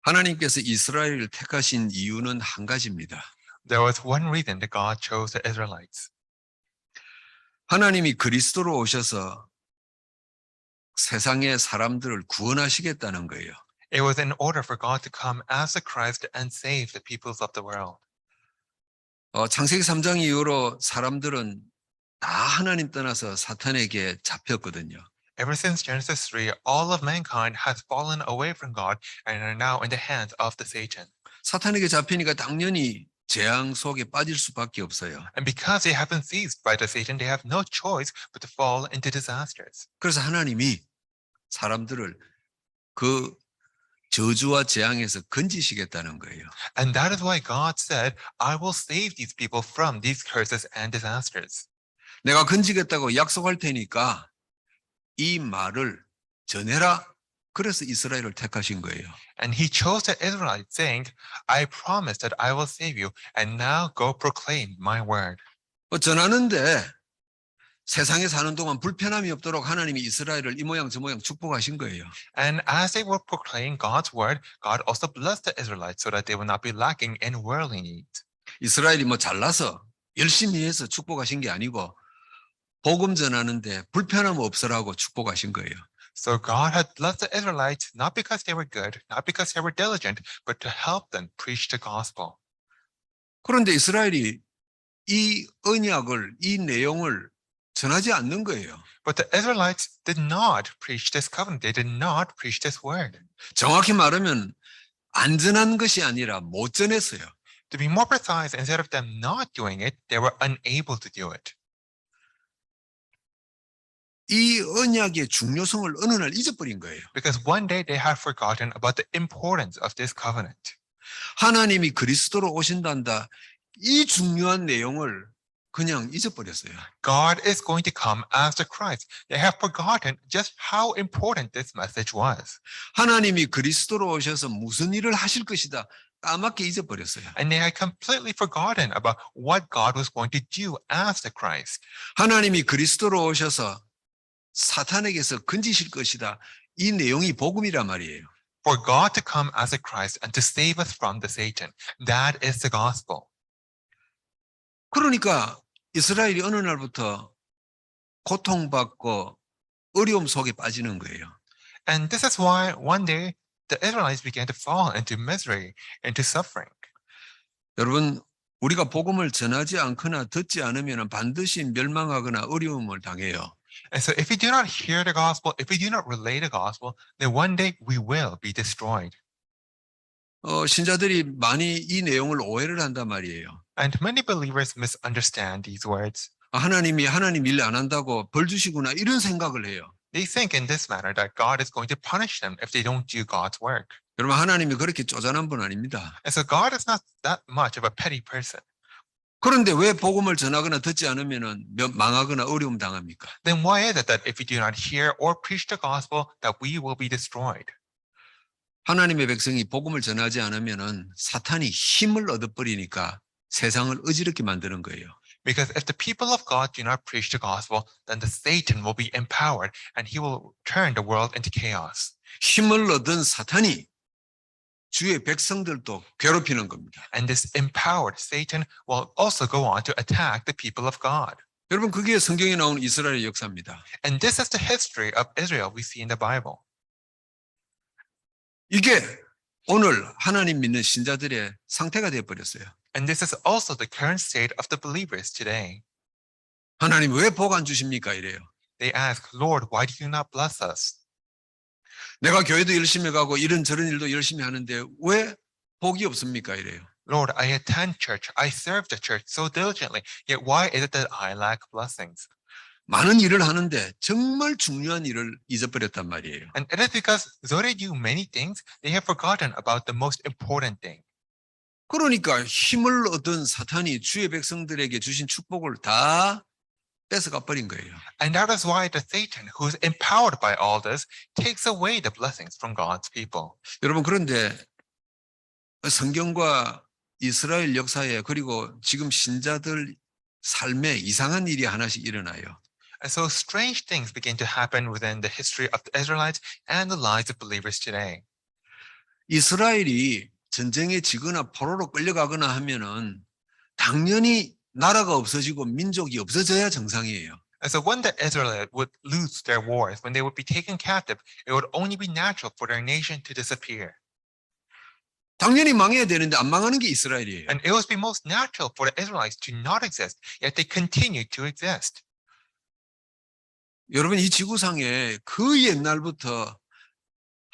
하나님께서 이스라엘을 택하신 이유는 한 가지입니다. There was one reason that God chose the Israelites. 하나님이 그리스도로 오셔서 세상의 사람들을 구원하시겠다는 거예요. It was in order for God to come as the Christ and save the peoples of the world. 창세기 3장 이후로 사람들은 다 하나님 떠나서 사탄에게 잡혔거든요. Ever since Genesis 3, all of mankind has fallen away from God and are now in the hands of the Satan. 사탄에게 잡히니까 당연히 재앙 속에 빠질 수밖에 없어요. And because they have been seized by the Satan, they have no choice but to fall into disasters. 그래서 하나님이 사람들을 그 저주와 재앙에서 건지시겠다는 거예요. And that is why God said, I will save these people from these curses and disasters. 내가 건지겠다고 약속할 테니까 이 말을 전해라. 그래서 이스라엘을 택하신 거예요. And he chose the Israelites, saying, I promise that I will save you, and now go proclaim my word. 전하는데 세상에 사는 동안 불편함이 없도록 하나님이 이스라엘을 이 모양 저 모양 축복하신 거예요. And as they were proclaiming God's word, God also blessed the Israelites so that they would not be lacking in worldly needs. 이스라엘이 잘나서 열심히 해서 축복하신 게 아니고 복음 전하는데 불편함 없으라고 축복하신 거예요. So God had blessed the Israelites not because they were good, not because they were diligent, but to help them preach the gospel. 그런데 이스라엘이 이 언약을, 이 내용을 전하지 않는 거예요. But the Israelites did not preach this covenant. They did not preach this word. 정확히 말하면 안 전한 것이 아니라 못 전했어요. To be more precise, instead of them not doing it, they were unable to do it. 이 언약의 중요성을 어느 날 잊어버린 거예요. Because one day they had forgotten about the importance of this covenant. 하나님이 그리스도로 오신단다. 이 중요한 내용을 그냥 잊어버렸어요. God is going to come as the Christ. They have forgotten just how important this message was. 하나님이 그리스도로 오셔서 무슨 일을 하실 것이다. 까맣게 잊어버렸어요. And they had completely forgotten about what God was going to do as the Christ. 하나님이 그리스도로 오셔서 사탄에게서 건지실 것이다. 이 내용이 복음이란 말이에요. For God to come as a Christ and to save us from the Satan. That is the gospel. 그러니까 이스라엘이 어느 날부터 고통받고 어려움 속에 빠지는 거예요. And this is why one day the Israelites began to fall into misery, into suffering. 여러분, 우리가 복음을 전하지 않거나 듣지 않으면 반드시 멸망하거나 어려움을 당해요. And so if we do not hear the gospel, if we do not relay the gospel, then one day we will be destroyed. 신자들이 많이 이 내용을 오해를 한단 말이에요. And many believers misunderstand these words. 하나님이 하나님 일 안 한다고 벌 주시구나 이런 생각을 해요. They think in this manner that God is going to punish them if they don't do God's work. 여러분, 하나님이 그렇게 쪼잔한 분 아닙니다. And so God is not that much of a petty person. 그런데 왜 복음을 전하거나 듣지 않으면 망하거나 어려움 당합니까? Then why is it that if we do not hear or preach the gospel, that we will be destroyed? 하나님의 백성이 복음을 전하지 않으면 사탄이 힘을 얻어버리니까 세상을 어지럽게 만드는 거예요. Because if the people of God do not preach the gospel, then the Satan will be empowered and he will turn the world into chaos. 힘을 얻은 사탄이 주의 백성들도 괴롭히는 겁니다. And this empowered Satan will also go on to attack the people of God. 여러분, 그게 성경에 나오는 이스라엘의 역사입니다. And this is the history of Israel we see in the Bible. 이게 오늘 하나님 믿는 신자들의 상태가 되어버렸어요. And this is also the current state of the believers today. 하나님 왜 복 안 주십니까? 이래요. They ask, Lord, why do you not bless us? 내가 교회도 열심히 가고 이런저런 일도 열심히 하는데 왜 복이 없습니까? 이래요. Lord, I attend church, I serve the church so diligently, yet why is it that I lack blessings? 많은 일을 하는데 정말 중요한 일을 잊어버렸단 말이에요. And it is because though they do many things, they have forgotten about the most important thing. 그러니까 힘을 얻은 사탄이 주의 백성들에게 주신 축복을 다 뺏어가 버린 거예요. And that is why the Satan, who is empowered by all this, takes away the blessings from God's people. 여러분, 그런데 성경과 이스라엘 역사에 그리고 지금 신자들 삶에 이상한 일이 하나씩 일어나요. And so strange things begin to happen within the history of the Israelites and the lives of believers today. 이스라엘이 전쟁에 지거나 포로로 끌려가거나 하면은 당연히 나라가 없어지고 민족이 없어져야 정상이에요. And so when the Israelites would lose their wars, when they would be taken captive, it would only be natural for their nation to disappear. 당연히 망해야 되는데 안 망하는 게 이스라엘이에요. And it would be most natural for the Israelites to not exist, yet they continue to exist. 여러분 이 지구상에 그 옛날부터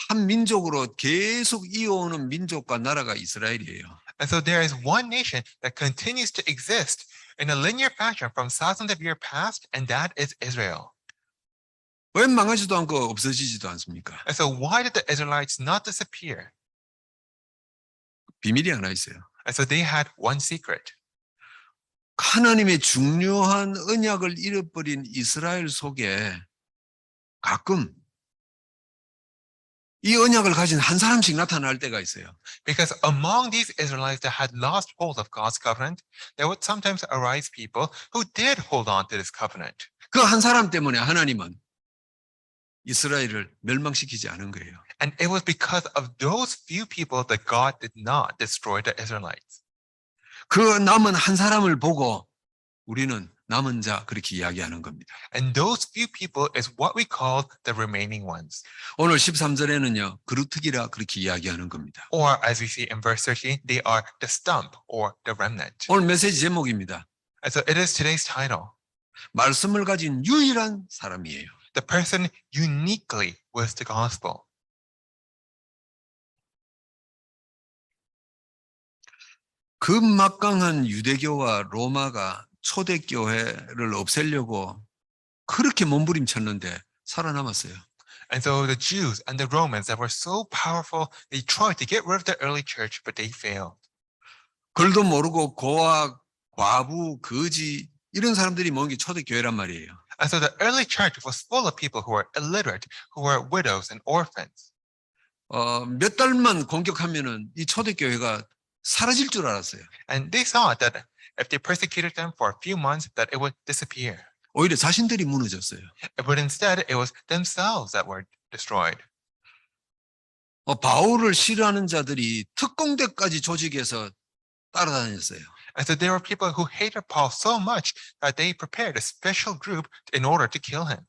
한 민족으로 계속 이어오는 민족과 나라가 이스라엘이에요. And so there is one nation that continues to exist in a linear fashion from thousands of years past, and that is Israel. 왜 망하지도 않고 없어지지도 않습니까? And so why did the Israelites not disappear? 비밀이 하나 있어요. And so they had one secret. 하나님의 중요한 언약을 잃어버린 이스라엘 속에 가끔 이 언약을 가진 한 사람씩 나타날 때가 있어요. Because among these Israelites that had lost hold of God's covenant, there would sometimes arise people who did hold on to this covenant. 그 한 사람 때문에 하나님은 이스라엘을 멸망시키지 않은 거예요. And it was because of those few people that God did not destroy the Israelites. 그 남은 한 사람을 보고 우리는 남은 자 그렇게 이야기하는 겁니다. And those few people is what we call the remaining ones. 오늘 13절에는요. 그루트기라 그렇게 이야기하는 겁니다. Or as we see in verse 13, they are the stump or the remnant. 오늘 메시지 제목입니다. And so it is today's title. 말씀을 가진 유일한 사람이에요. The person uniquely with the gospel. 그 막강한 유대교와 로마가 초대교회를 없애려고 그렇게 몸부림쳤는데 살아남았어요. And so the Jews and the Romans that were so powerful, they tried to get rid of the early church, but they failed. 글도 모르고 고아, 과부, 거지 이런 사람들이 모은 게 초대교회란 말이에요. And so the early church was full of people who were illiterate, who were widows and orphans. 몇 달만 공격하면은 이 초대교회가 사라질 줄 알았어요. And they thought that if they persecuted them for a few months, that it would disappear. 오히려 자신들이 무너졌어요. But instead, it was themselves that were destroyed. 바울을 싫어하는 자들이 특공대까지 조직해서 따라다녔어요. And so there were people who hated Paul so much that they prepared a special group in order to kill him.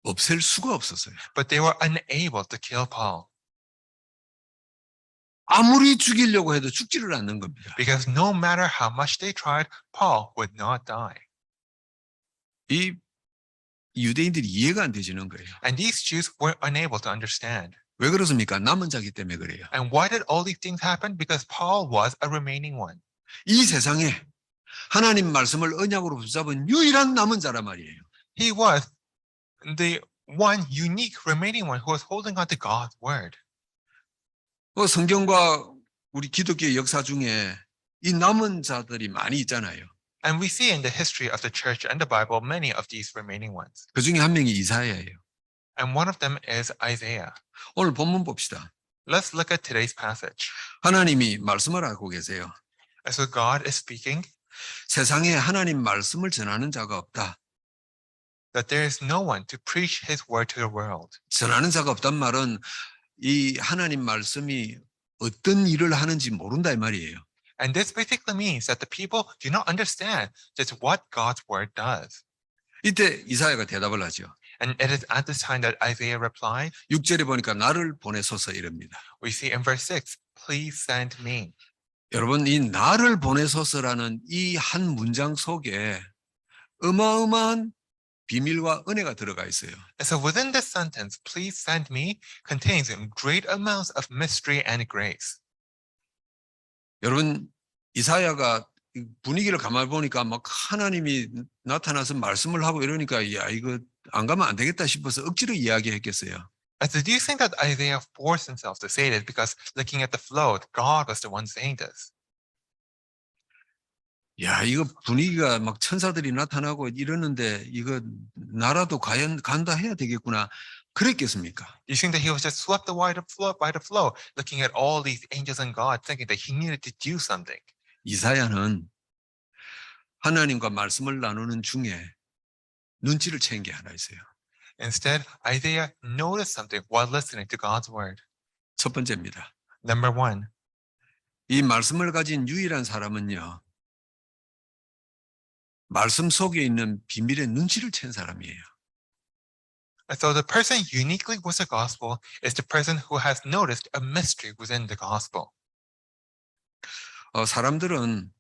없앨 수가 없었어요. But they were unable to kill Paul 아무리 죽이려고 해도 죽지를 않는 겁니다. because no matter how much they tried, Paul would not die. 이 유대인들이 이해가 안 되지는 거예요. And these Jews were unable to understand. 왜 그렇습니까? 남은 자기 때문에 그래요. And why did all these things happen? Because Paul was a remaining one. 이 세상에 하나님 말씀을 언약으로 붙잡은 유일한 남은 자란 말이에요. He was the one unique remaining one who was holding on to God's word. 성경과 우리 기독교의 역사 중에 이 남은 자들이 많이 있잖아요. And we see in the history of the church and the Bible many of these remaining ones. 그 중에 한 명이 이사야예요. And one of them is Isaiah. 오늘 본문 봅시다. Let's look at today's passage. 하나님이 말씀을 하고 계세요. And so God is speaking 세상에 하나님 말씀을 전하는 자가 없다. that there is no one to preach his word to the world. 전하는 자가 없단 말은 이 하나님 말씀이 어떤 일을 하는지 모른다 이 말이에요. And this basically means that the people do not understand just what God's word does. 이때 이사야가 대답을 하죠. And it is at this time that Isaiah replied, 6절에 보니까 나를 보내소서 이럽니다. we see in verse 6, please send me. 여러분 이 나를 보내소서라는 이 한 문장 속에 어마어마한 비밀과 은혜가 들어가 있어요. And so within this sentence, please send me, contains great amounts of mystery and grace. 여러분 이사야가 분위기를 가만히 보니까 막 하나님이 나타나서 말씀을 하고 이러니까 야 이거 안 가면 안 되겠다 싶어서 억지로 이야기했겠어요. And so do you think that Isaiah forced himself to say this because looking at the flow, God was the one saying this? 야 이거 분위기가 막 천사들이 나타나고 이러는데 이거 나라도 과연 간다 해야 되겠구나 그랬겠습니까? Do you think that he was just swept by the flow, looking at all these angels and God, thinking that he needed to do something? 이사야는 하나님과 말씀을 나누는 중에 눈치를 챈 게 하나 있어요. Instead, Isaiah noticed something while listening to God's word. 첫 번째입니다. Number one, 이 말씀을 가진 유일한 사람은요, 말씀 속에 있는 비밀의 눈치를 챈 사람이에요. and so the person uniquely with the gospel is the person who has noticed a mystery within the gospel. 사람들은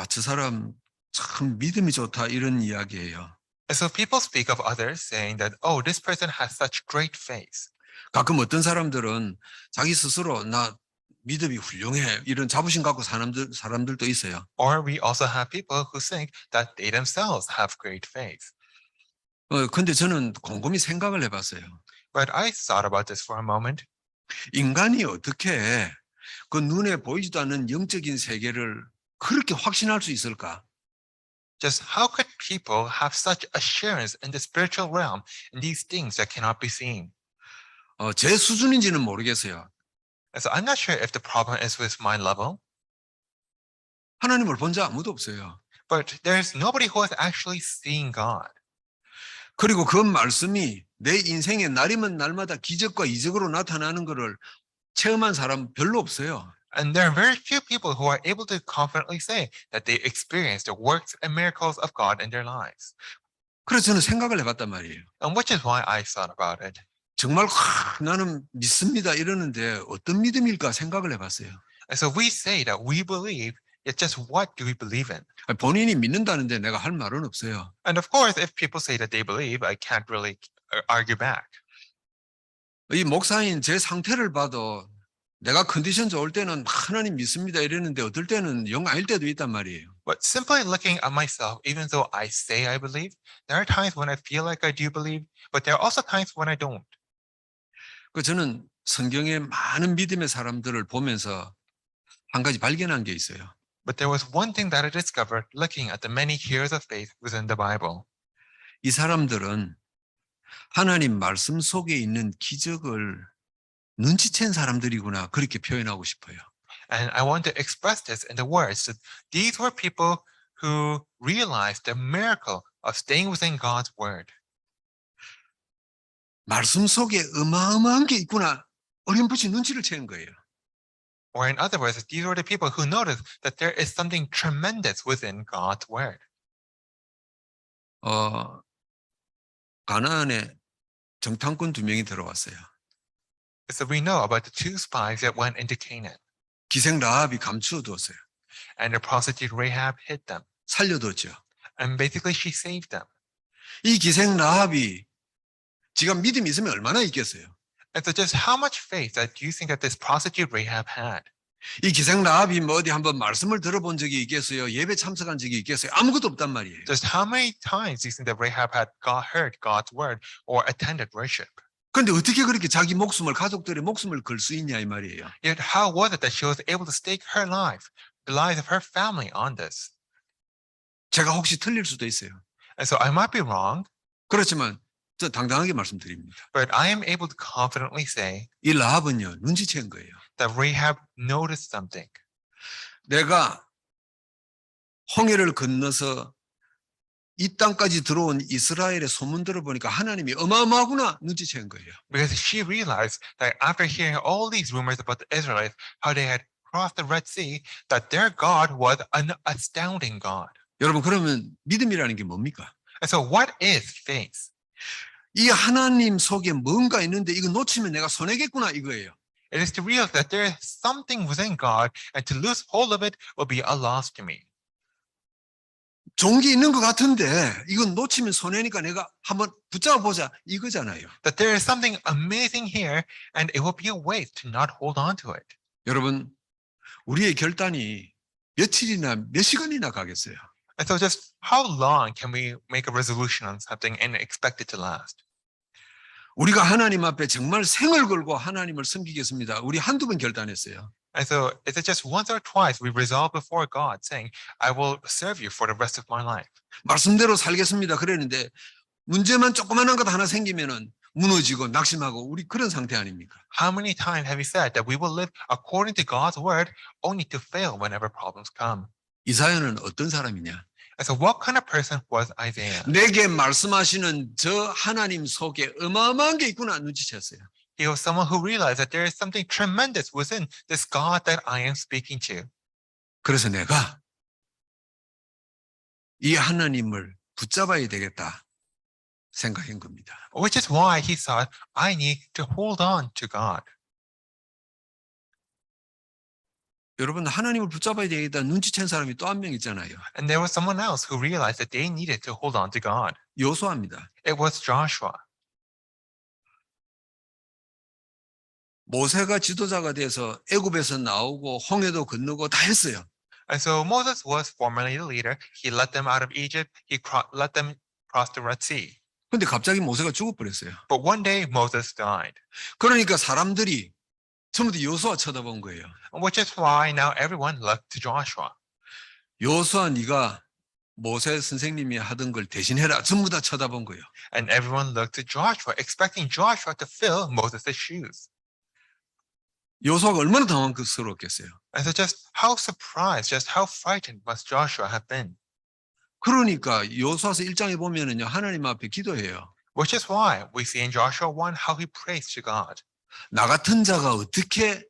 저 사람 참 믿음이 좋다 이런 이야기예요. And so people speak of others saying that, oh, this person has such great faith. 가끔 어떤 사람들은 자기 스스로 나 믿음이 훌륭해 이런 자부심 갖고 사람들도 있어요. Or we also have people who think that they themselves have great faith. 근데 저는 곰곰이 생각을 해봤어요. But I thought about this for a moment. 인간이 어떻게 그 눈에 보이지도 않는 영적인 세계를 그렇게 확신할 수 있을까? Just how could people have such assurance in the spiritual realm in these things that cannot be seen? 제 수준인지는 모르겠어요. And so I'm not sure if the problem is with my level, 하나님을 본 자 아무도 없어요. but there's nobody who has actually seen God. 그리고 그 말씀이 내 인생에 날이면 날마다 기적과 이적으로 나타나는 것을 체험한 사람 별로 없어요. And there are very few people who are able to confidently say that they experienced the works and miracles of God in their lives. 그래서 저는 생각을 해봤단 말이에요. And which is why I thought about it. 정말 나는 믿습니다 이러는데 어떤 믿음일까 생각을 해봤어요. And so we say that we believe, yet just what do we believe in? 본인이 믿는다는데 내가 할 말은 없어요. And of course, if people say that they believe, I can't really argue back. 이 목사인 제 상태를 봐도 내가 컨디션 좋을 때는 하나님 믿습니다 이랬는데 어떨 때는 영 아닐 때도 있단 말이에요. But simply looking at myself, even though I say I believe, there are times when I feel like I do believe, but there are also times when I don't. 저는 성경의 많은 믿음의 사람들을 보면서 한 가지 발견한 게 있어요. But there was one thing that I discovered looking at the many heroes of faith within the Bible. 이 사람들은 하나님 말씀 속에 있는 기적을 눈치챈 사람들이구나 그렇게 표현하고 싶어요. And I want to express this in the words that these were people who realized the miracle of staying within God's word. 말씀 속에 어마어마한 게 있구나 어렴풋이 눈치를 채는 거예요. Or in other words, these were the people who noticed that there is something tremendous within God's word. 가나안에 정탐꾼 2명이 들어왔어요. So we know about the two spies that went into Canaan. 기생 라합이 감추어 두었어요. And the prostitute Rahab hid them. 살려뒀죠. And basically she saved them. 이 기생 라합이 지가 믿음이 있으면 얼마나 있겠어요. And so just how much faith that do you think that this prostitute Rahab had? 이 기생 라합이 뭐 어디 한번 말씀을 들어본 적이 있겠어요? 예배 참석한 적이 있겠어요? 아무것도 없단 말이에요. Just how many times do you think that Rahab had heard God's word or attended worship? 그런데 어떻게 그렇게 자기 목숨을 가족들의 목숨을 걸 수 있냐 이 말이에요. Yet how was it that she was able to stake her life, the lives of her family on this? 제가 혹시 틀릴 수도 있어요. And so I might be wrong, 그렇지만 저 당당하게 말씀드립니다. but I am able to confidently say 이 라합은요 눈치챈 거예요. that Rahab noticed something. 내가 홍해를 건너서 이 땅까지 들어온 이스라엘의 소문 들어보니까 하나님이 어마어마하구나 눈치챈 거예요. Because she realized that after hearing all these rumors about the Israelites, how they had crossed the Red Sea, that their God was an astounding God. 여러분 그러면 믿음이라는 게 뭡니까? And so what is faith? 이 하나님 속에 뭔가 있는데 이거 놓치면 내가 손해겠구나 이거예요. It is to realize that there is something within God, and to lose hold of it will be a loss to me. 좋은 게 있는 것 같은데 이건 놓치면 손해니까 내가 한번 붙잡아 보자 이거잖아요. That there is something amazing here, and it will be a waste to not hold on to it. 여러분 우리의 결단이 며칠이나 몇 시간이나 가겠어요. And so just how long can we make a resolution on something and expect it to last? 우리가 하나님 앞에 정말 생을 걸고 하나님을 섬기겠습니다. 우리 한두 번 결단했어요. And so is it just once or twice we resolve before God saying, I will serve you for the rest of my life? 말씀대로 살겠습니다. 그랬는데 문제만 조그만한 것 하나 생기면은 무너지고 낙심하고 우리 그런 상태 아닙니까? How many times have we said that we will live according to God's word only to fail whenever problems come? 이사야는 어떤 사람이냐? And so what kind of person was Isaiah? 내게 말씀하시는 저 하나님 속에 어마어마한 게 있구나 눈치챘어요. He was someone who realized that there is something tremendous within this God that I am speaking to. 그래서 내가 이 하나님을 붙잡아야 되겠다 생각한 겁니다. Which is why he thought, I need to hold on to God. 여러분 하나님을 붙잡아야 되겠다 눈치챈 사람이 또 한 명 있잖아요. And there was someone else who realized that they needed to hold on to God. 여호수아입니다. It was Joshua. 모세가 지도자가 돼서 애굽에서 나오고 홍해도 건너고 다 했어요. And so Moses was formerly the leader. He led them out of Egypt. He let them cross the Red Sea. 근데 갑자기 모세가 죽어버렸어요. But one day Moses died. 그러니까 사람들이 전부 다 여호수아 쳐다본 거예요. Which is why now everyone looked to Joshua. 여호수아 네가 모세 선생님이 하던 걸 대신해라. 전부 다 쳐다본 거예요. And everyone looked to Joshua, expecting Joshua to fill Moses' shoes. 여호수아가 얼마나 당황스러웠겠어요. And so just how surprised, just how frightened must Joshua have been? 그러니까 여호수아서 1장에 보면은요. 하나님 앞에 기도해요. Which is why we see in Joshua 1 how he prays to God. 나 같은 자가 어떻게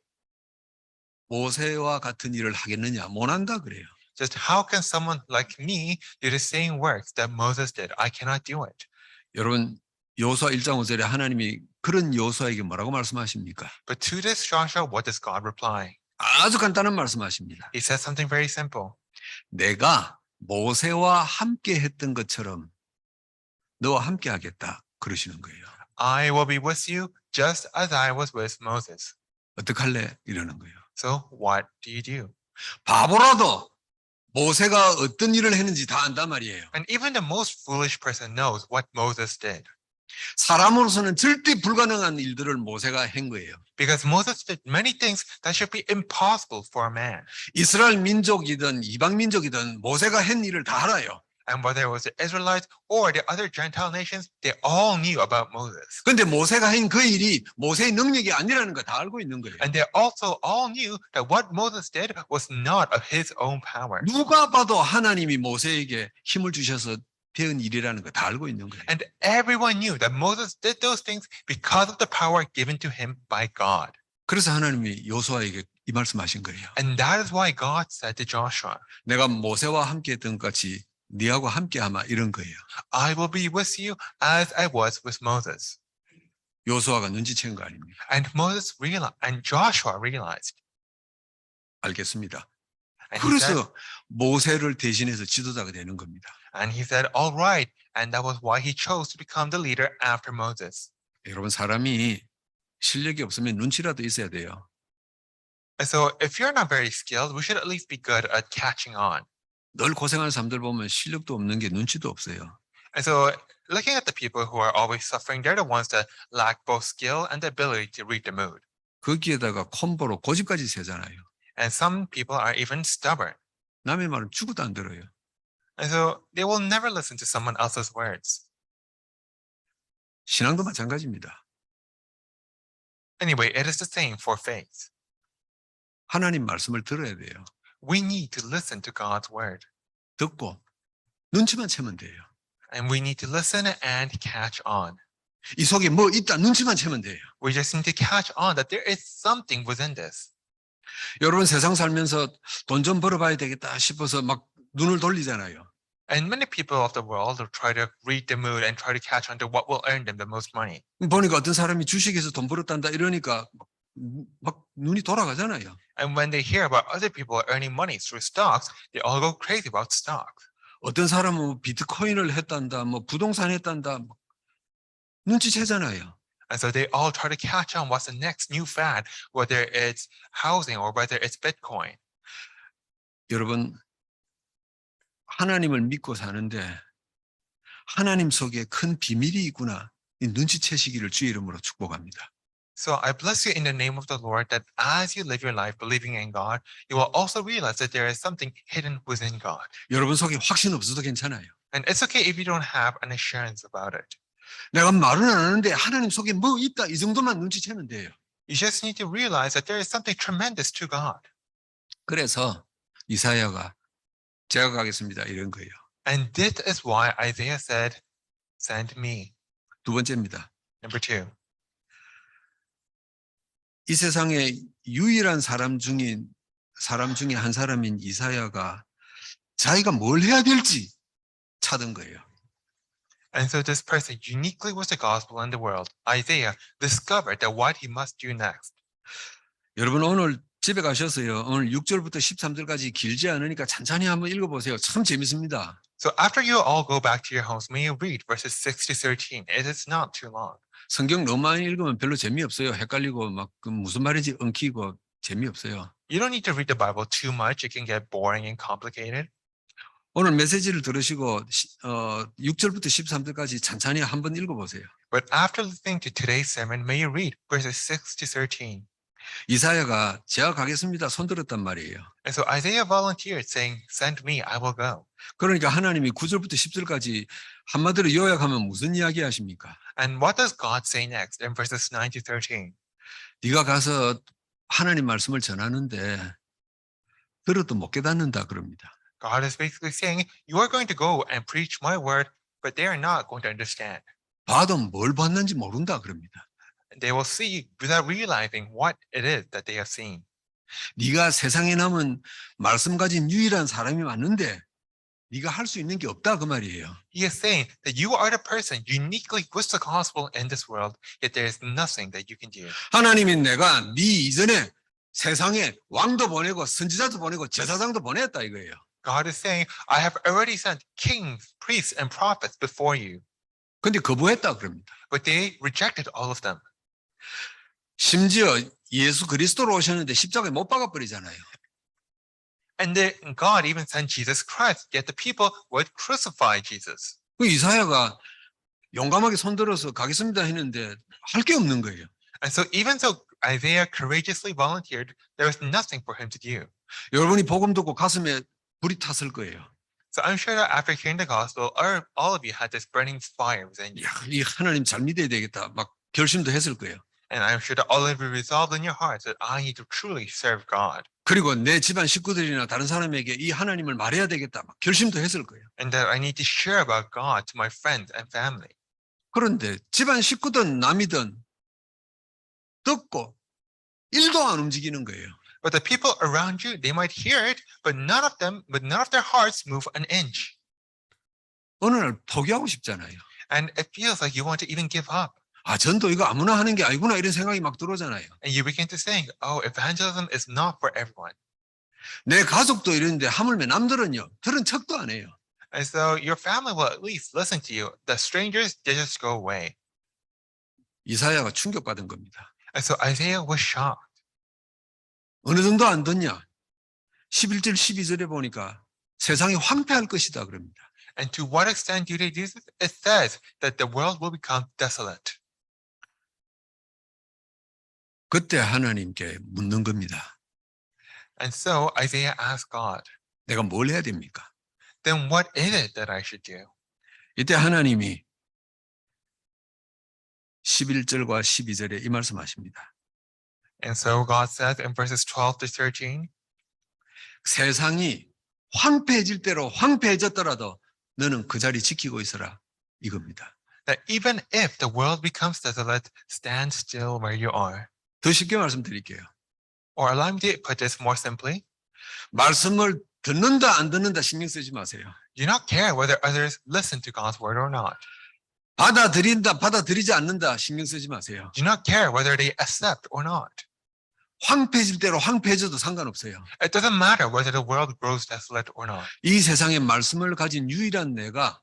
모세와 같은 일을 하겠느냐. 못한다 그래요. Just how can someone like me do the same works that Moses did? I cannot do it. 여러분 여호수아 1장 5절에 하나님이 그런 여호수아에게 뭐라고 말씀하십니까? But to this Joshua, what does God reply? 아주 간단한 말씀하십니다. He says something very simple. 내가 모세와 함께 했던 것처럼 너와 함께 하겠다 그러시는 거예요. I will be with you just as I was with Moses. 어떡할래? 이러는 거예요. So what do you do? 바보라도 모세가 어떤 일을 했는지 다 안단 말이에요. And even the most foolish person knows what Moses did. 사람으로서는 절대 불가능한 일들을 모세가 한 거예요. Because Moses did many things that should be impossible for a man. 이스라엘 민족이든 이방 민족이든 모세가 한 일을 다 알아요. And whether it was the Israelites or the other Gentile nations, they all knew about Moses. 근데 모세가 한 그 일이 모세의 능력이 아니라는 거 다 알고 있는 거예요. And they also all knew that what Moses did was not of his own power. 누가 봐도 하나님이 모세에게 힘을 주셔서 되은 일이라는 거 다 알고 있는 거예요. And everyone knew that Moses did those things because of the power given to him by God. 그래서 하나님이 여호수아에게 이 말씀하신 거예요. And that is why God said to Joshua, 내가 모세와 함께 했던 것 같이 네하고 함께 하마 이런 거예요. I will be with you as I was with Moses. 여호수아가 눈치챈 거 아닙니까? And Moses realized, and Joshua realized. 알겠습니다. And he said, 그래서 모세를 대신해서 지도자가 되는 겁니다. all right. And that was why he chose to become the leader after Moses. 여러분 사람이 실력이 없으면 눈치라도 있어야 돼요. And so if you're not very skilled, we should at least be good at catching on. 늘 고생하는 사람들 보면 실력도 없는 게 눈치도 없어요. And so looking at the people who are always suffering, they're the ones that lack both skill and the ability to read the mood. 거기에다가 콤보로 고집까지 세잖아요. And some people are even stubborn. 남의 말은 죽어도 안 들어요. And so they will never listen to someone else's words. 신앙도 마찬가지입니다. Anyway, it is the same for faith. 하나님 말씀을 들어야 돼요. We need to listen to God's word. 듣고 눈치만 채면 돼요. And we need to listen and catch on. 이 속에 뭐 있다 눈치만 채면 돼요. We just need to catch on that there is something within this. 여러분 세상 살면서 돈 좀 벌어봐야 되겠다 싶어서 막 눈을 돌리잖아요. And many people of the world will try to read the mood and try to catch on to what will earn them the most money. 보니까 어떤 사람이 주식에서 돈 벌었단다 이러니까 막 눈이 돌아가잖아요. And when they hear about other people earning money through stocks, they all go crazy about stocks. 어떤 사람은 뭐 비트코인을 했단다, 뭐 부동산 했단다, 눈치채잖아요. And so they all try to catch on what's the next new fad, whether it's housing or whether it's Bitcoin. 여러분 하나님을 믿고 사는데 하나님 속에 큰 비밀이 있구나. 이 눈치채시기를 주의 이름으로 축복합니다. So I bless you in the name of the Lord that as you live your life believing in God, you will also realize that there is something hidden within God. 여러분 속에 확신 없어도 괜찮아요. And it's okay if you don't have an assurance about it. 내가 말은 안 하는데 하나님 속에 뭐 있다 이 정도만 눈치채면 돼요. You just need to realize that there is something tremendous to God. 그래서 이사야가 제가 가겠습니다 이런 거예요. And this is why Isaiah said, send me. 두 번째입니다. Number 2. 이 세상에 유일한 사람 중에 한 사람인 이사야가 자기가 뭘 해야 될지 찾은 거예요. And so this person uniquely was the gospel in the world. Isaiah discovered that what he must do next. 여러분 오늘 집에 가셔서요. 오늘 6절부터 13절까지 길지 않으니까 찬찬히 한번 읽어보세요. 참 재밌습니다. So after you all go back to your homes, may you read verses 6 to 13. It is not too long. 성경 너무 많이 읽으면 별로 재미없어요. 헷갈리고 막 무슨 말인지 엉키고 재미없어요. You don't need to read the Bible too much. It can get boring and complicated. 오늘 메시지를 들으시고 6절부터 13절까지 찬찬히 한번 읽어보세요. But after listening to today's sermon, may you read verses 6 to 13. 이사야가 제가 가겠습니다. 손들었단 말이에요. And so Isaiah volunteered, saying, "Send me, I will go." 그러니까 하나님이 9절부터 10절까지 한마디로 요약하면 무슨 이야기 하십니까? And what does God say next in verses 9 to 13? 네가 가서 하나님 말씀을 전하는데 들어도 못 깨닫는다 그럽니다. God is basically saying, you are going to go and preach my word, but they are not going to understand. 봐도 뭘 봤는지 모른다 그럽니다. They will see without realizing what it is that they have seen. 네가 세상에 남은 말씀 가진 유일한 사람이 맞는데 네가 할 수 있는 게 없다 그 말이에요. He is saying that you are the person uniquely with the gospel in this world, yet there is nothing that you can do. 하나님이 내가 네 이전에 세상에 왕도 보내고 선지자도 보내고 제사장도 보냈다 이거예요. God is saying, I have already sent kings, priests, and prophets before you, 근데 거부했다 그럽니다. but they rejected all of them. 심지어 예수 그리스도로 오셨는데 십자가에 못 박아 버리잖아요. And then God even sent Jesus Christ, yet the people would crucify Jesus. 그 이사야가 용감하게 손들어서 가겠습니다 했는데 할 게 없는 거예요. And so even though Isaiah courageously volunteered, there was nothing for him to do. 여러분이 복음 듣고 가슴에 불이 탔을 거예요. So I'm sure that after hearing the gospel, all of you had this burning fire within you. 야, 이 하나님 잘 믿어야 되겠다. 막 결심도 했을 거예요. And I'm sure that all of you resolved in your hearts that I need to truly serve God. 그리고 내 집안 식구들이나 다른 사람에게 이 하나님을 말해야 되겠다. 막 결심도 했을 거예요. And that I need to share about God to my friends and family. 그런데 집안 식구든 남이든 듣고 일도 안 움직이는 거예요. But the people around you, they might hear it, but none of their hearts move an inch. 어느 날 포기하고 싶잖아요. And it feels like you want to even give up. 아, 전도 이거 아무나 하는 게 아니구나 이런 생각이 막 들어오잖아요. And you begin to think, oh, evangelism is not for everyone. 내 가족도 이러는데 하물며 남들은요. 들은 척도 안 해요. And so your family will at least listen to you. The strangers, they just go away. 이사야가 충격받은 겁니다. And so Isaiah was shocked. 어느 정도 안 듣냐? 11절 12절에 보니까 세상이 황폐할 것이다 그럽니다. And to what extent do they do this? It says that the world will become desolate. 그때 하나님께 묻는 겁니다. And so Isaiah asked God, 내가 뭘 해야 됩니까? then what is it that I should do? 이때 하나님이 11절과 12절에 이 말씀하십니다. And so God says in verses 12 to 13, 세상이 황폐해질 대로 황폐해졌더라도 너는 그 자리 지키고 있어라 이겁니다. that even if the world becomes desolate, stand still where you are. 더 쉽게 말씀드릴게요. Or allow me to put this more simply, 말씀을 듣는다 안 듣는다 신경 쓰지 마세요. do not care whether others listen to God's word or not. 받아들인다 받아들이지 않는다 신경 쓰지 마세요. Do not care whether they accept or not. 황폐해질 대로 황폐해져도 상관없어요. It doesn't matter whether the world grows desolate or not. 이 세상에 말씀을 가진 유일한 내가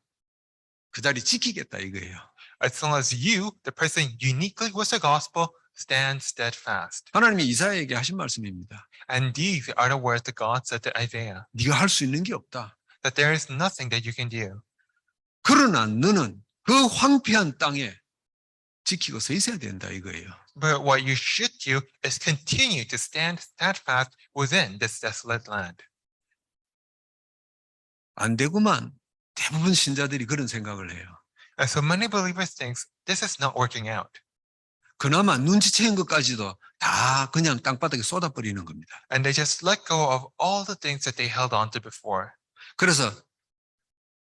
그 자리 지키겠다 이거예요. As long as you, the person uniquely with the gospel, stand steadfast. 하나님이 이사야에게 하신 말씀입니다. And these are the words that God said to Isaiah, 네가 할 수 있는 게 없다. that there is nothing that you can do. 그러나 너는 그 황폐한 땅에 지키고 서 있어야 된다 이거예요. But what you should do is continue to stand steadfast within this desolate land. 안 되구만. 대부분 신자들이 그런 생각을 해요. And so many believers think this is not working out. 그나마 눈치챈 것까지도 다 그냥 땅바닥에 쏟아버리는 겁니다. And they just let go of all the things that they held on to before. 그래서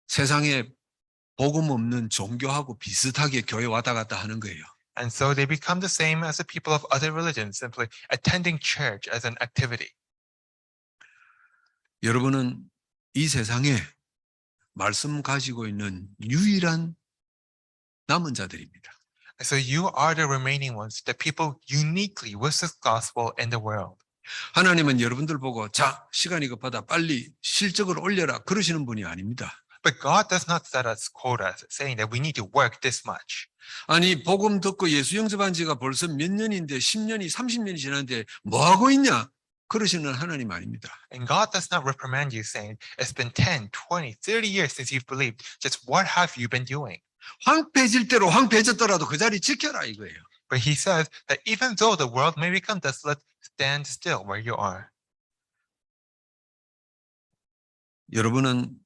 세상에 복음 없는 종교하고 비슷하게 교회 왔다 갔다 하는 거예요. And so they become the same as the people of other religions, simply attending church as an activity. 여러분은 이 세상에 말씀 가지고 있는 유일한 남은 자들입니다. So you are the remaining ones, the people uniquely with this gospel in the world. 하나님은 여러분들 보고 자, 시간이 급하다. 빨리 실적을 올려라. 그러시는 분이 아닙니다. But God does not set us quotas saying that we need to work this much. 아니 복음 듣고 예수 영접한 지가 벌써 몇 년인데 10년이 30년이 지났는데 뭐 하고 있냐? 그러시는 하나님 아닙니다. And God does not reprimand you saying, it's been 10, 20, 30 years since you've believed. Just what have you been doing? 황폐해질 대로 황폐해졌더라도 그 자리 지켜라 이거예요. But he says that even though the world may become desolate, stand still where you are. 여러분은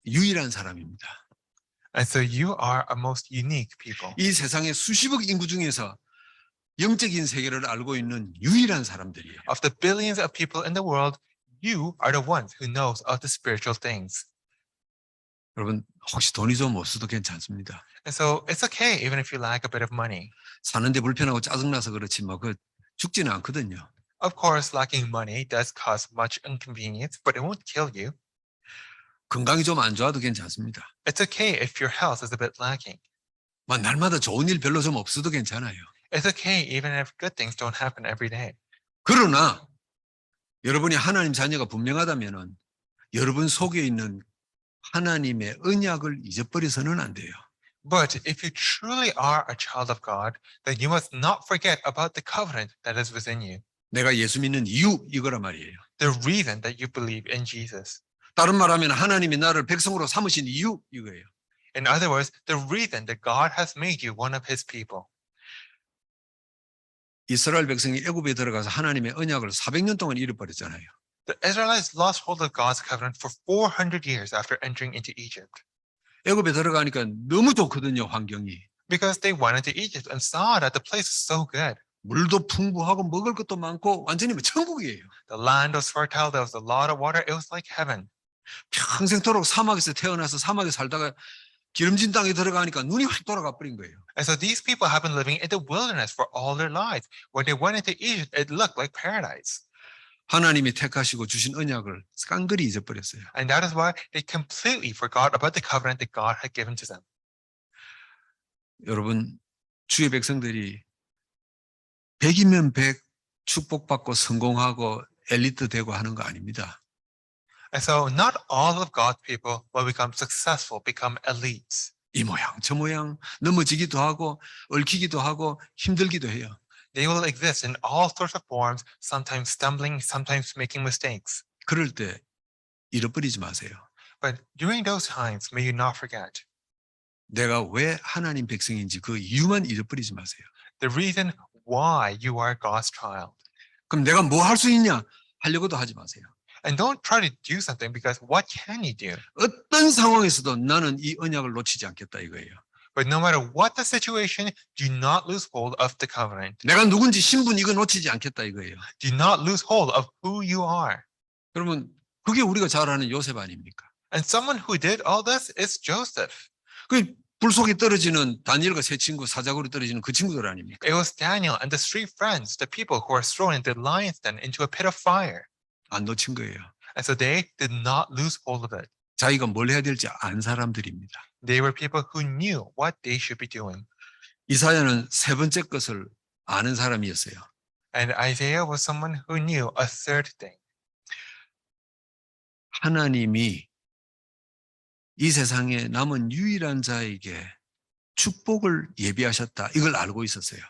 유일한 사람입니다. And so you are a most unique people. 이 세상의 수십억 인구 중에서 영적인 세계를 알고 있는 유일한 사람들이에요. Of the billions of people in the world, you are the ones who knows of the spiritual things. 여러분 혹시 돈이 좀 없어도 괜찮습니다. And so it's okay even if you lack a bit of money. 사는데 불편하고 짜증나서 그렇지 뭐 그 죽지는 않거든요. Of course, lacking money does cause much inconvenience, but it won't kill you. 건강이 좀 안 좋아도 괜찮습니다. It's okay if your health is a bit lacking. 뭐 날마다 좋은 일 별로 좀 없어도 괜찮아요. It's okay even if good things don't happen every day. 그러나 여러분이 하나님 자녀가 분명하다면은 여러분 속에 있는 하나님의 언약을 잊어버려서는 안 돼요. But if you truly are a child of God, then you must not forget about the covenant that is within you. 내가 예수 믿는 이유 이거란 말이에요. The reason that you believe in Jesus. 다른 말하면 하나님이 나를 백성으로 삼으신 이유 이거예요. In other words, the reason that God has made you one of his people. 이스라엘 백성이 애굽에 들어가서 하나님의 언약을 400년 동안 잃어버렸잖아요. The Israelites lost hold of God's covenant for 400 years after entering into Egypt 애굽에 들어가니까 너무 좋거든요, 환경이. because they went into Egypt and saw that the place was so good. 물도 풍부하고 먹을 것도 많고 완전히 뭐 천국이에요. The land was fertile, there was a lot of water, it was like heaven. 평생토록 사막에서 태어나서 사막에 살다가 기름진 땅에 들어가니까 눈이 확 돌아가 버린 거예요. And so these people have been living in the wilderness for all their lives. When they went into Egypt, it looked like paradise. 하나님이 택하시고 주신 언약을 깡그리 잊어버렸어요. And that is why they completely forgot about the covenant that God had given to them. 여러분, 주의 백성들이 100이면 100 축복받고 성공하고 엘리트 되고 하는 거 아닙니다. And so not all of God's people will become successful, become elites. 이 모양 저 모양 넘어지기도 하고 얽히기도 하고 힘들기도 해요. They will exist in all sorts of forms, sometimes stumbling, sometimes making mistakes. 그럴 때 잃어버리지 마세요. But during those times, may you not forget 내가 왜 하나님 백성인지 그 이유만 잃어버리지 마세요. the reason why you are God's child. 그럼 내가 뭐 할 수 있냐 하려고도 하지 마세요. And don't try to do something because what can you do? 어떤 상황에서도 나는 이 언약을 놓치지 않겠다 이거예요. But no matter what the situation, do not lose hold of the covenant. 내가 누군지 신분 이거 놓치지 않겠다 이거예요. Do not lose hold of who you are. 그러면 그게 우리가 잘 아는 요셉 아닙니까? And someone who did all this is Joseph. 그 불속에 떨어지는 다니엘과 세 친구 사자굴에 떨어지는 그 친구들 아닙니까? It was Daniel and the three friends, the people who were thrown into the lion's den into a pit of fire. 안 놓친 거예요. And so they did not lose hold of it. 자기가 뭘 해야 될지 안 사람들입니다. They were people who knew what they should be doing. 이사야는 세 번째 것을 아는 사람이었어요. And Isaiah was someone who knew a third thing. 하나님이 이 세상에 남은 유일한 자에게 축복을 예비하셨다. 이걸 알고 있었어요.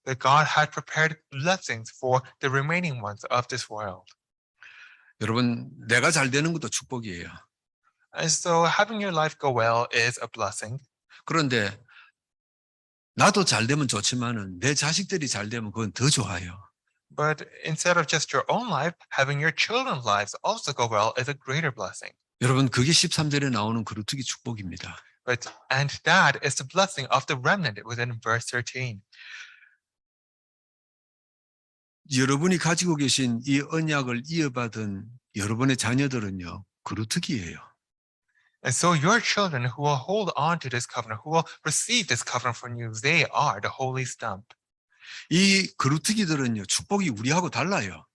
That God had prepared blessings for the remaining ones of this world. 여러분, 내가 잘 되는 것도 축복이에요. And so having your life go well is a blessing. 그런데 나도 잘 되면 좋지만은 내 자식들이 잘 되면 그건 더 좋아요. But instead of just your own life, having your children's lives also go well is a greater blessing. 여러분, 그게 13절에 나오는 그루트기 축복입니다. And that is the blessing of the remnant within verse 13. 여러분이 가지고 계신 이 언약을 이어받은 여러분의 자녀들은요, 그루트기예요. And so your children who will hold on to this covenant, who will receive this covenant from you, they are the holy stump. 이 그루터기들은요, 축복이 우리하고 달라요.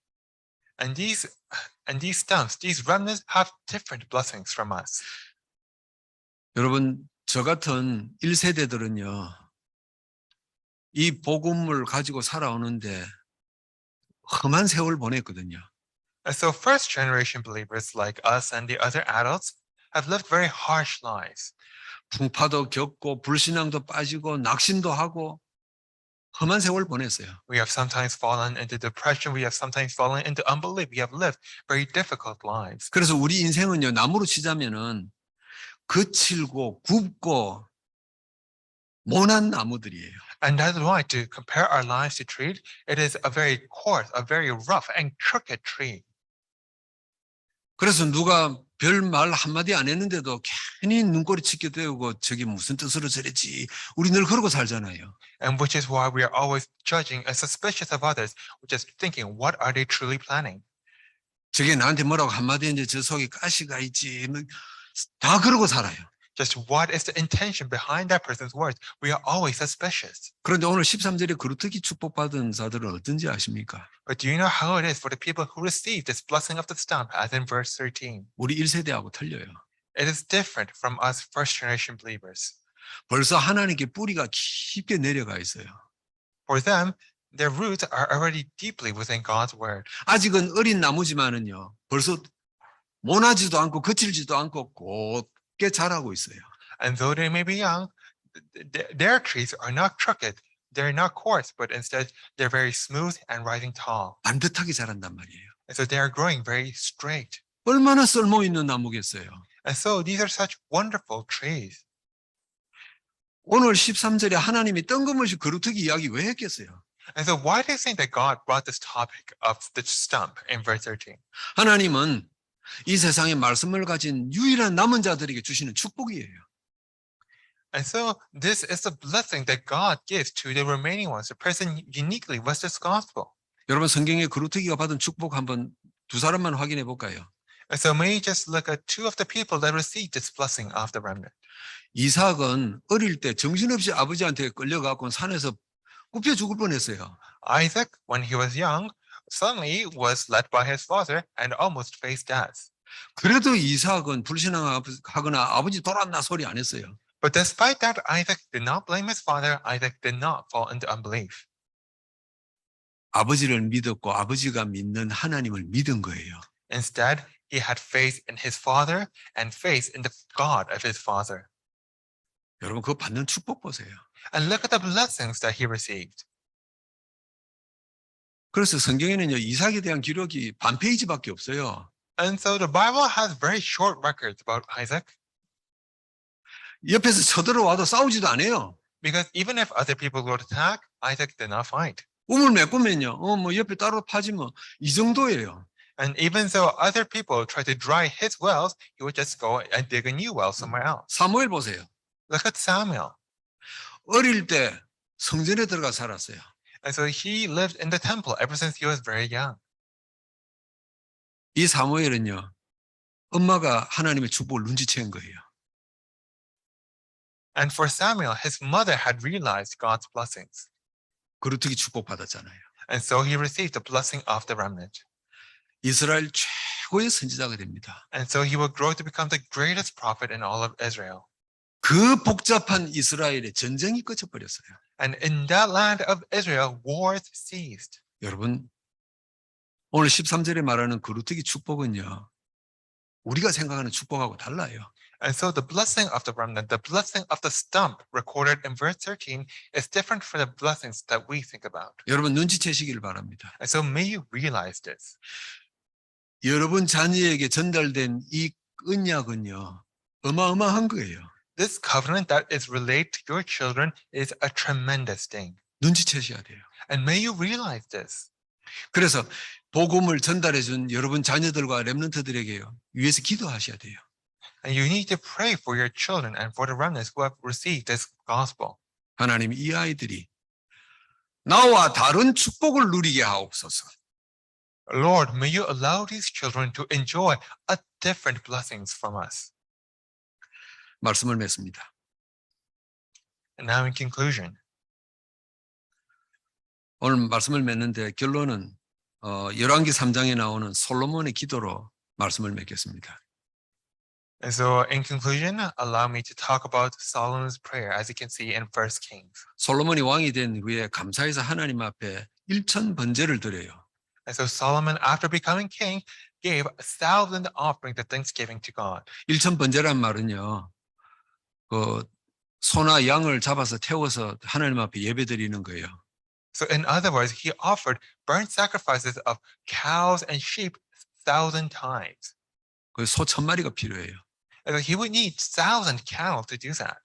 And these stumps, these remnants have different blessings from us. 여러분, 저 같은 1세대들은요, 이 복음을 가지고 살아오는데 험한 세월 보냈거든요. And so first generation believers like us and the other adults have lived very harsh lives. 풍파도 겪고 불신앙도 빠지고 낙심도 하고 험한 세월 보냈어요. We have sometimes fallen into depression. We have sometimes fallen into unbelief. We have lived very difficult lives. 그래서 우리 인생은요, 나무로 치자면은 거칠고 굽고 모난 나무들이에요. And that's why to compare our lives to tree, it is a very coarse, a very rough and crooked tree. 그래서 누가 별 말 한마디 안 했는데도 괜히 눈꼬리 치게 되고 저게 무슨 뜻으로 저랬지. 우리 늘 그러고 살잖아요. And which is why we are always judging and suspicious of others, which is thinking, what are they truly planning? 저게 나한테 뭐라고 한마디 했는데 저 속에 가시가 있지. 다 그러고 살아요. Just what is the intention behind that person's words? We are always suspicious. 그런데 오늘 13절에 그루터기 축복받은 자들은 어떤지 아십니까? But do you know how it is for the people who receive this blessing of the stump, as in verse 13? 우리 1세대하고 틀려요. It is different from us first generation believers. 벌써 하나님께 뿌리가 깊게 내려가 있어요. For them, their roots are already deeply within God's word. 아직은 어린 나무지만은요. 벌써 모나지도 않고 거칠지도 않고 곧게 자라고 있어요. And though they may be young, their trees are not crooked. They're not coarse, but instead they're very smooth and rising tall. 반듯하게 자란단 말이에요. And so they are growing very straight. 얼마나 쓸모 있는 나무겠어요. And so these are such wonderful trees. 오늘 13절에 하나님이 뜬금없이 그루터기 이야기 왜 했겠어요? And so why do you think that God brought this topic of the stump in verse 13? 하나님은 이 세상에 말씀을 가진 유일한 남은 자들에게 주시는 축복이에요. And so this is the blessing that God gives to the remaining ones, the person uniquely with this gospel. 여러분 성경에 그루터기가 받은 축복 한번 두 사람만 확인해 볼까요? And so may you just look at two of the people that received this blessing of the remnant. 이삭은 어릴 때 정신없이 아버지한테 끌려가고 산에서 굽혀 죽을 뻔했어요. Isaac, when he was young, suddenly was led by his father and almost faced death. 그래도 이삭은 불신앙하거나 아버지 돌았나 소리 안 했어요. But despite that, Isaac did not blame his father. Isaac did not fall into unbelief. 아버지를 믿었고 아버지가 믿는 하나님을 믿은 거예요. Instead, he had faith in his father and faith in the God of his father. 여러분 그거 받는 축복 보세요. And look at the blessings that he received. 그래서 성경에는요 이삭에 대한 기록이 반 페이지밖에 없어요. And so the Bible has very short records about Isaac, 옆에서 쳐들어와도 싸우지도 않아요. because even if other people would attack, Isaac did not fight. 우물 메꾸면요. 뭐 옆에 따로 파지 뭐 이 정도예요. And even though other people tried to dry his wells, he would just go and dig a new well somewhere else. 사무엘 보세요. Look at Samuel. 어릴 때 성전에 들어가 살았어요. And so he lived in the temple ever since he was very young. 이 사무엘은요. 엄마가 하나님의 축복을 눈치챈 거예요. And for Samuel, his mother had realized God's blessings. 그루터기 축복 받았잖아요. And so he received the blessing of the remnant. 이스라엘 최고의 선지자가 됩니다. And so he will grow to become the greatest prophet in all of Israel. 그 복잡한 이스라엘에 전쟁이 꺼져버렸어요. And in that land of Israel, wars ceased. 여러분 오늘 13절에 말하는 그루터기 축복은요. 우리가 생각하는 축복하고 달라요. And so the blessing of the remnant, the blessing of the stump recorded in verse 13 is different from the blessings that we think about. 여러분 눈치채시기를 바랍니다. And so may you realize this. 여러분 자녀에게 전달된 이 언약은요. 어마어마한 거예요. This covenant that is related to your children is a tremendous thing. 눈치채셔야 돼요. And may you realize this. 그래서 복음을 전달해 준 여러분 자녀들과 렘넌트들에게요. 위에서 기도하셔야 돼요. And you need to pray for your children and for the remnants who have received this gospel. 하나님 이 아이들이 나와 다른 축복을 누리게 하옵소서. Lord, may you allow these children to enjoy a different blessings from us. 말씀을 맺습니다. And now in conclusion, 오늘 말씀을 맺는데 결론은 열왕기 3장에 나오는 솔로몬의 기도로 말씀을 맺겠습니다. and so in conclusion, allow me to talk about Solomon's prayer, as you can see in 1 Kings. 솔로몬이 왕이 된 후에 감사해서 하나님 앞에 1천 번제를 드려요. And so Solomon, after becoming king, gave 1,000 offerings of thanksgiving to God. 1천 번제란 말은요, 소나 양을 잡아서 태워서 하나님 앞에 예배드리는 거예요. So in other words, he offered burnt sacrifices of cows and sheep 1,000 times. 소 1,000마리가 필요해요. And so he would need 1,000 cattle to do that.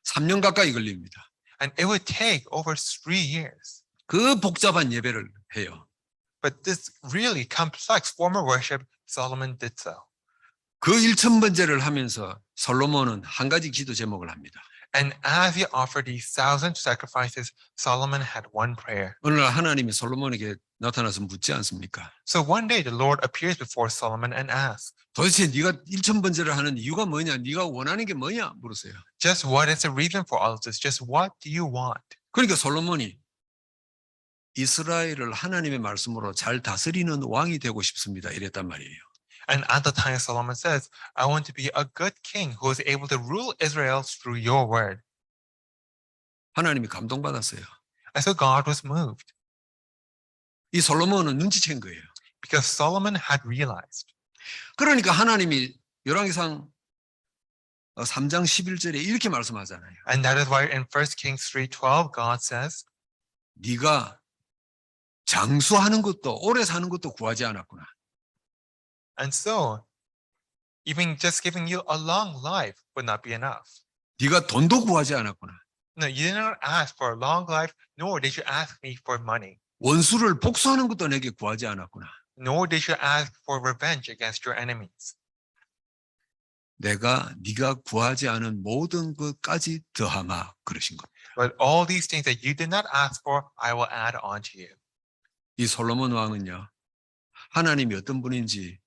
3년 가까이 걸립니다. And it would take over 3 years. 그 복잡한 예배를 해요. But this really complex form of worship, Solomon did so. 그 1천 번제를 하면서 솔로몬은 한 가지 기도 제목을 합니다. And as he offered these 1,000 sacrifices, Solomon had one prayer. 어느 날 하나님이 솔로몬에게 나타나서 묻지 않습니까? So one day the Lord appears before Solomon and asks, 도대체 네가 1천 번제를 하는 이유가 뭐냐? 네가 원하는 게 뭐냐? 물으세요. just what is the reason for all of this? Just what do you want? 그러니까 솔로몬이 이스라엘을 하나님의 말씀으로 잘 다스리는 왕이 되고 싶습니다. 이랬단 말이에요. And at the time Solomon says, I want to be a good king who is able to rule Israel through your word. 하나님이 감동받았어요. And so God was moved 이 솔로몬은 눈치챈 거예요. because Solomon had realized. 그러니까 하나님이 열왕기상 3장 11절에 이렇게 말씀하잖아요. And that is why in 1 Kings 3:12, God says, 네가 장수하는 것도 오래 사는 것도 구하지 않았구나. and so even just giving you a long life would not be enough. 네가 돈도 구하지 않았구나. No, you did not ask for a long life, nor did you ask me for money, 원수를 복수하는 것도 내게 구하지 않았구나. nor did you ask for revenge against your enemies. 네가 구하지 않은 모든 것까지 더하마 그러신 겁니다. But all these things that you did not ask for, I will add on to you. 이 솔로몬 왕은요, 하나님이 어떤 분인지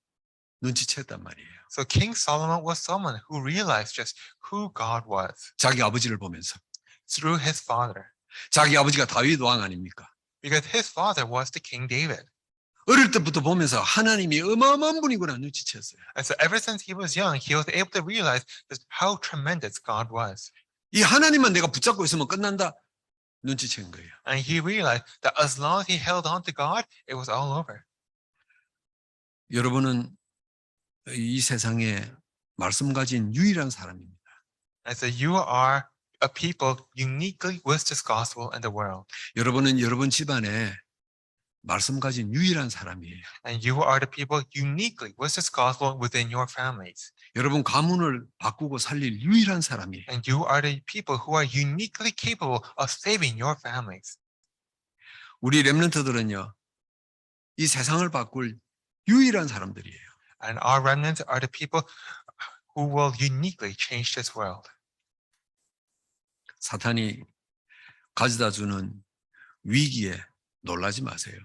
눈치챘단 말이에요. So King Solomon was someone who realized just who God was 자기 아버지를 보면서. through his father, 자기 아버지가 다윗 왕 아닙니까? because his father was the King David. 어릴 때부터 보면서 하나님이 어마어마한 분이구나 눈치챘어요. And so ever since he was young, he was able to realize just how tremendous God was. 이 하나님만 내가 붙잡고 있으면 끝난다 눈치챈 거예요. And he realized that as long as he held on to God, it was all over. 여러분은 이 세상에 말씀 가진 유일한 사람입니다. And so you are a people uniquely with this gospel in the world. 여러분은 여러분 집안에 말씀 가진 유일한 사람이에요. And you are the people uniquely with this gospel within your families. 여러분 가문을 바꾸고 살릴 유일한 사람이에요. And you are the people who are uniquely capable of saving your families. 우리 렘넌트들은요, 이 세상을 바꿀 유일한 사람들이에요. And our remnants are the people who will uniquely change this world. 사탄이 가져다 주는 위기에 놀라지 마세요.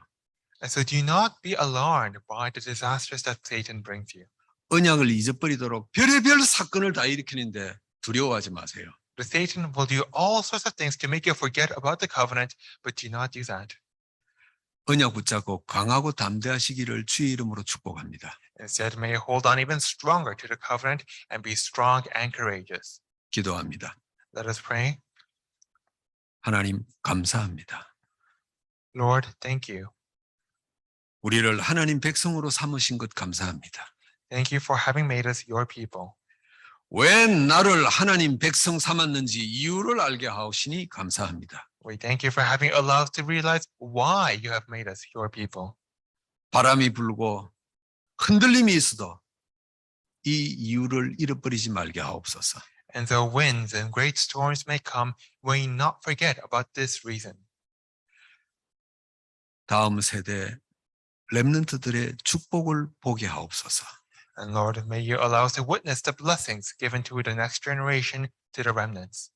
And so do not be alarmed by the disasters that Satan brings you. 언약을 잊어버리도록 별의별 사건을 다 일으키는데 두려워하지 마세요. The Satan will do all sorts of things to make you forget about the covenant, but do not do that. 언약 붙잡고 강하고 담대하시기를 주의 이름으로 축복합니다. Instead, may you hold on even stronger to the covenant and be strong and courageous. 기도합니다. Let us pray. 하나님 감사합니다. Lord, thank you. 우리를 하나님 백성으로 삼으신 것 감사합니다. Thank you for having made us your people. 왜 나를 하나님 백성 삼았는지 이유를 알게 하시니 감사합니다. We thank you for having allowed us to realize why you have made us your people. 바람이 불고 흔들림이 있어도 이 이유를 잃어버리지 말게 하옵소서. And though winds and great storms may come, we not forget about this reason. 다음 세대 렘넌트들의 축복을 보게 하옵소서. And Lord, may you allow us to witness the blessings given to the next generation, to the remnants.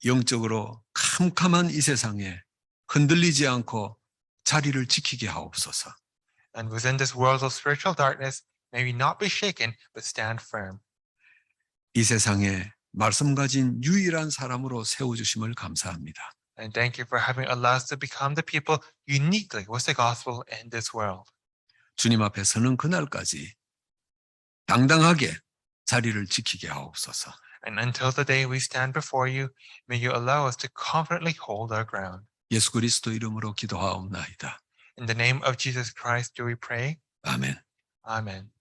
영적으로 캄캄한 이 세상에 흔들리지 않고 자리를 지키게 하옵소서. And within this world of spiritual darkness, may we not be shaken, but stand firm. 이 세상에 말씀 가진 유일한 사람으로 세워주심을 감사합니다. And thank you for having allowed us to become the people uniquely with the gospel in this world. 주님 앞에 서는 그날까지 당당하게 자리를 지키게 하옵소서. And until the day we stand before you, may you allow us to confidently hold our ground. 예수 그리스도 이름으로 기도하옵나이다. In the name of Jesus Christ do we pray. 아멘. Amen.